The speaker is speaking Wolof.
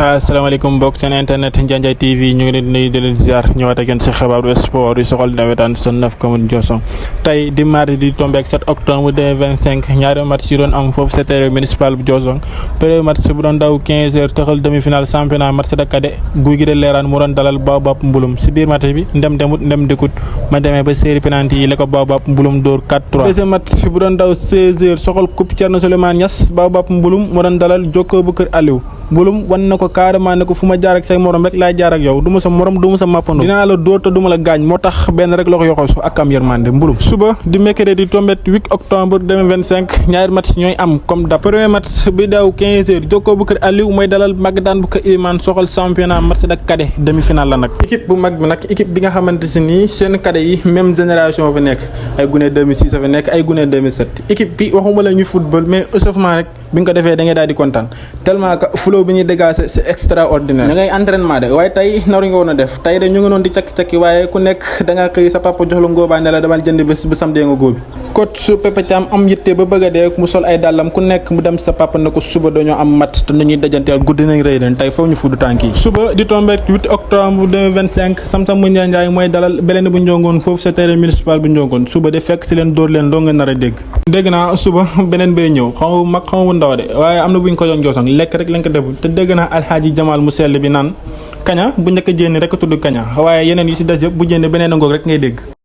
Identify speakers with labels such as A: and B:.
A: asalaamaaleykum mbokk seen internet Ndiadiaye TV ñu ngi leen di nuyu di leen ziar ñëwaat ak yéen si xibaaru sport yi soxal nawetaan zone 9 commune Diossong tey di mardi di tombé ak 7 octobre 2025 ñaari match yi doon am foofu sa terrain municipal bu Diossong premier match bu doon daw 15 heures taxal demi-finale championnat match de cadet guy gi de leeraan mu doon dalal Baobab Mbulum si biir match bi ndem demut ndem dikut ma demee ba série penalty yi la ko Baobab Mbulum dóor 4-3 deuxième match bu doon daw 16 heures soxal coupe Thierno Souleymane Niass Baobab Mbulum mu doon dalal Jokko bu kër Aliou Mbulum wan na ko carrément ne ko fu ma jaar ak say morom rek laay jaar ak yow du ma sa morom du ma sa màppandoo dinaa la dóor te du ma la gaañ moo tax benn rek la ko yoxosu ak am yërmande Mbulum suba di mercredi di tombé 8 octobre 2025 ñaari match ñooy am comme dab premier match bi daw 15 heures Jokko bu kër Aliou mooy dalal Magdane bu kër Ilimane soxal championnat match de cadet demi-finale la nag équipe bu mag bi nag équipe bi nga xamante si nii seen cadet yi même génération fi nekk ay gune 2006 fa nekk ay gune 2007 équipe bi waxuma la ñu football mais échauffement rek bi nga ko defee da ngay daal di kontaan tellement que flow bi ñuy dégager c'est extraordinaire da ngay entraînement de waaye tey naru nga woon a def tey de ñu ngi noon di cakki-cakki waaye ku nekk da nga xëy sa papa jox la ngóobaa ne la demal jënd bés bu samedi nga góobi coach su Pépé Thiam am yitte ba bëgg a dee mu sol ay dàllam ku nekk mu dem sa papa ne ko suba dañoo am match te nañuy dajanteel guddi nañ rëy leen tey foofu ñu fudd tànk yi suba di tombé 8 octobre 2025 Samsam bu Ndiaye mooy dalal Belene bu Ndiongoon foofu sa terrain municipal bu Ndiongoon suba di fekk si leen dóor leen doo nga nar a dégg naa suba beneen bay ñëw xaw mag xaw bu ndaw de waaye am na buñ ko doon Diossong lekk rek lañ ko deful te dégg naa alxaaji Jamal mu sell bi naan kaña bu njëkk a jénni rek a tudd kaña waaye yeneen yu si des yëpp bu jénne beneen a ngoog rek ngay dégg